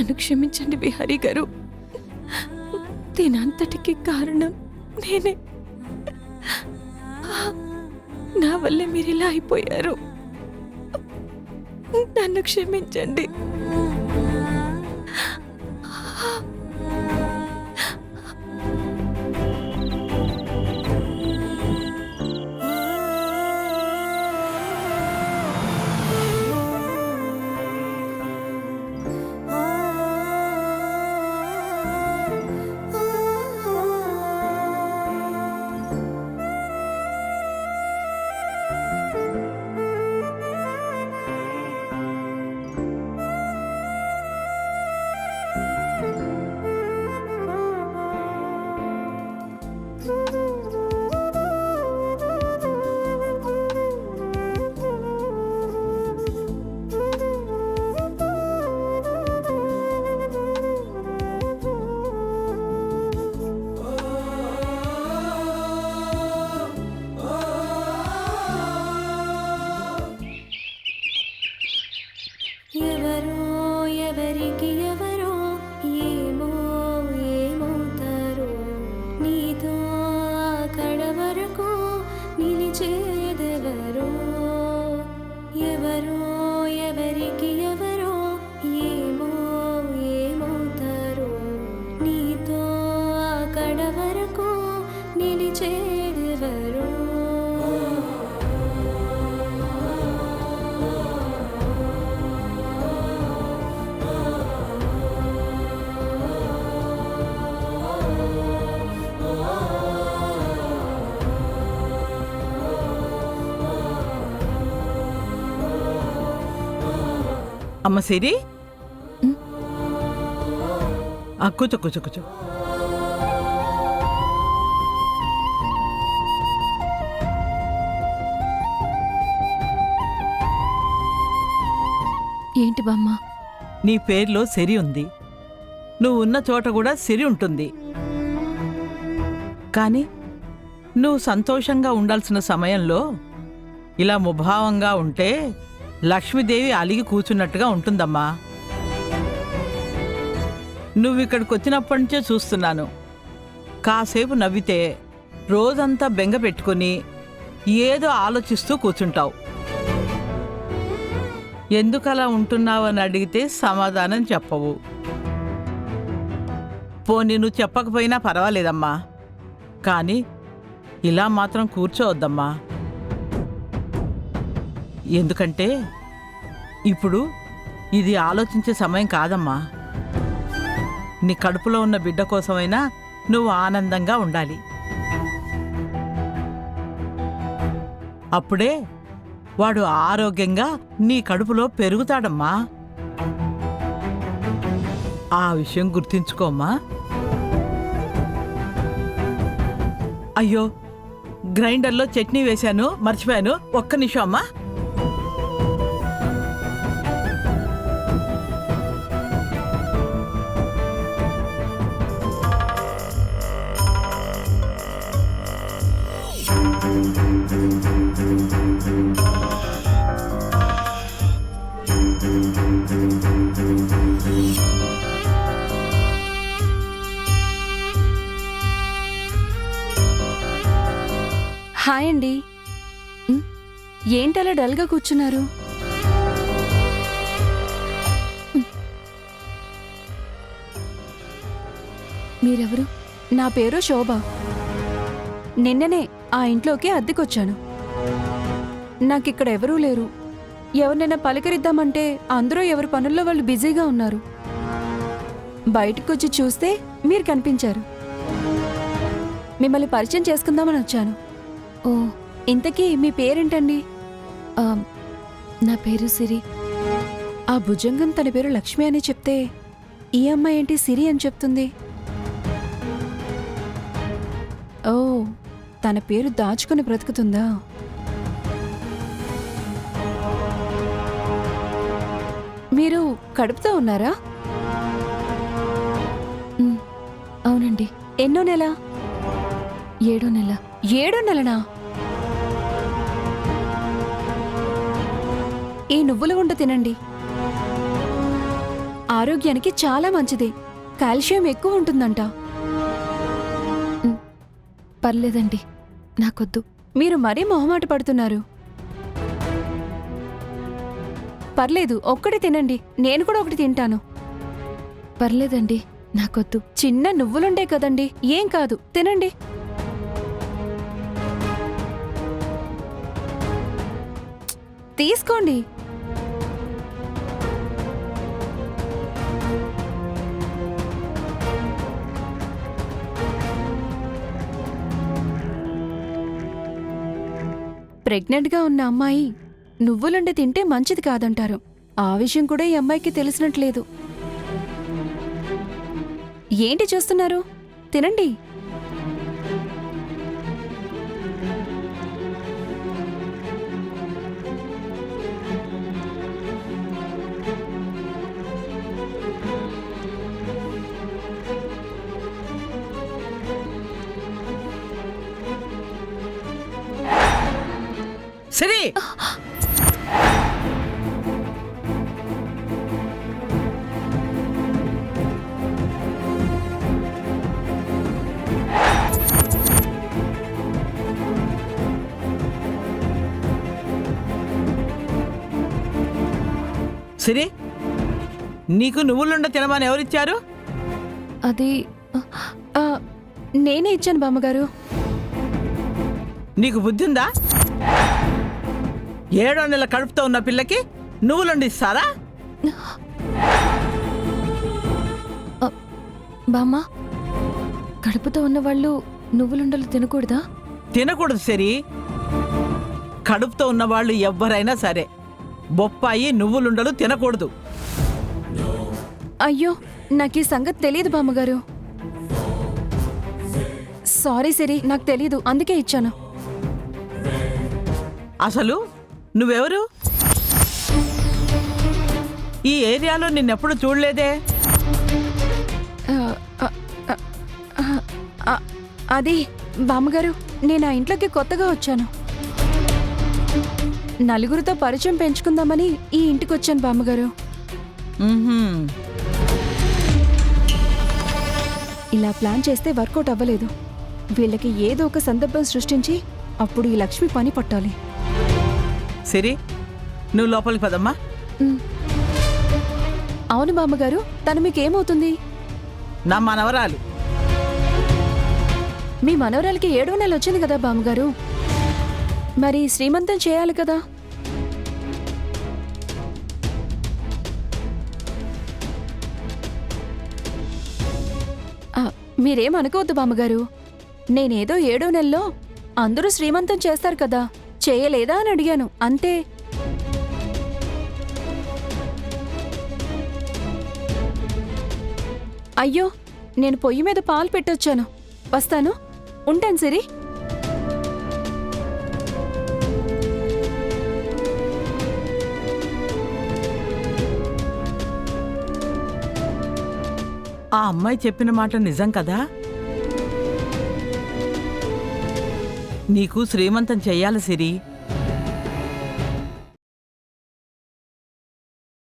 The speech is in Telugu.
నన్ను క్షమించండి విహారీ గారు. దీనంతటికి కారణం నేనే. నా వల్లే మీరు ఇలా అయిపోయారు. నన్ను క్షమించండి. అమ్మ సిరి, కూర్చో కూర్చో కూర్చో. ఏంటి బామ్మ? నీ పేరులో సిరి ఉంది, నువ్వు ఉన్న చోట కూడా సిరి ఉంటుంది. కానీ నువ్వు సంతోషంగా ఉండాల్సిన సమయంలో ఇలా ముభావంగా ఉంటే లక్ష్మీదేవి అలిగి కూర్చున్నట్టుగా ఉంటుందమ్మా. నువ్విక్కడికి వచ్చినప్పటి నుంచే చూస్తున్నాను. కాసేపు నవ్వితే రోజంతా బెంగ పెట్టుకుని ఏదో ఆలోచిస్తూ కూర్చుంటావు. ఎందుకలా ఉంటున్నావని అడిగితే సమాధానం చెప్పవు. పోనీ నువ్వు చెప్పకపోయినా పర్వాలేదమ్మా, కానీ ఇలా మాత్రం కూర్చోవద్దమ్మా. ఎందుకంటే ఇప్పుడు ఇది ఆలోచించే సమయం కాదమ్మా. నీ కడుపులో ఉన్న బిడ్డ కోసమైనా నువ్వు ఆనందంగా ఉండాలి. అప్పుడే వాడు ఆరోగ్యంగా నీ కడుపులో పెరుగుతాడమ్మా. ఆ విషయం గుర్తుంచుకోమ్మా. అయ్యో, గ్రైండర్లో చట్నీ వేశాను, మర్చిపోయాను. ఒక్క నిమిషం అమ్మా. హాయ్ అండి. ఏంటలా డల్గా కూర్చున్నారు? మీరెవరు? నా పేరు శోభ. నిన్ననే ఆ ఇంట్లోకి అద్దెకొచ్చాను. నాకిక్కడ ఎవరూ లేరు. ఎవరినైనా పలకరిద్దామంటే అందరూ ఎవరి పనుల్లో వాళ్ళు బిజీగా ఉన్నారు. బయటకొచ్చి చూస్తే మీరు కనిపించారు. మిమ్మల్ని పరిచయం చేసుకుందామని వచ్చాను. ఓ, ఇంతకీ మీ పేరేంటండి? నా పేరు సిరి. ఆ భుజంగం తన పేరు లక్ష్మి అని చెప్తే ఈ అమ్మాయి ఏంటి సిరి అని చెప్తుంది? ఓ, తన పేరు దాచుకుని బ్రతుకుతుందా? మీరు కడుపుతో ఉన్నారా? అవునండి. ఎన్నో నెల? 7వ నెల. 7వ నెలనా? ఈ నువ్వుల ఉండ తినండి. ఆరోగ్యానికి చాలా మంచిది. కాల్షియం ఎక్కువ ఉంటుందంట. పర్లేదండి, నాకొద్దు. మీరు మరీ మొహమాట పడుతున్నారు. పర్లేదు, ఒక్కటి తినండి. నేను కూడా ఒకటి తింటాను. పర్లేదండి, నాకొద్దు. చిన్న నువ్వులుండే కదండి, ఏం కాదు, తినండి. తీసుకోండి. ప్రెగ్నెంట్గా ఉన్న అమ్మాయి నువ్వులుండి తింటే మంచిది కాదంటారు. ఆ విషయం కూడా ఈ అమ్మాయికి తెలిసినట్లేదు. ఏంటి చూస్తున్నారు? తినండి. సిరి, సిరి, నీకు నువ్వులుండ తినమని ఎవరిచ్చారు? అది ఆ, నేనే ఇచ్చాను బామ్మగారు. నీకు బుద్ధి ఉందా? 7వ నెల కడుపుతో ఉన్న పిల్లకి నువ్వులుండి ఇస్తారా? బామ్మ, కడుపుతో ఉన్నవాళ్ళు నువ్వులుండలు తినకూడదా? తినకూడదు సిరి. కడుపుతో ఉన్నవాళ్ళు ఎవ్వరైనా సరే బొప్పాయి నువ్వులుండలు తినకూడదు. అయ్యో, నాకు ఈ సంగతి తెలియదు బామ్మగారు. సారీ సిరి, నాకు తెలీదు, అందుకే ఇచ్చాను. అసలు నువ్వెవరు? ఈ ఏరియాలో నిన్నెప్పుడు చూడలేదే. ఆ, ఆ, ఆ, ఆ, ఆ, అది బామ్మగారు, నేను ఆ ఇంట్లోకి కొత్తగా వచ్చాను. నలుగురితో పరిచయం పెంచుకుందామని ఈ ఇంటికి వచ్చాను బామ్మగారు. మ్మ్హ్మ్. ఇలా ప్లాన్ చేస్తే వర్కౌట్ అవ్వలేదు. వీళ్ళకి ఏదో ఒక సందర్భం సృష్టించి అప్పుడు ఈ లక్ష్మి పని పట్టాలి. సిరి, నువ్వు లోపలికి పదమ్మా. అవును బామ్మగారు, తను మీకేమవుతుంది? నా మనవరాలు. మీ మనవరాలకి 7వ నెల వచ్చింది కదా బామ్మగారు, మరి శ్రీమంతం చేయాలి కదా. మీరేం అనుకోవద్దు బామ్మగారు. నేనేదో 7వ నెలలో అందరూ శ్రీమంతం చేస్తారు కదా, చేయలేదా అని అడిగాను, అంతే. అయ్యో, నేను పొయ్యి మీద పాలు పెట్టొచ్చాను. వస్తాను, ఉంటాను సిరి. ఆ అమ్మాయి చెప్పిన మాట నిజం కదా? నీకు శ్రీమంతం చెయ్యాలి సిరి.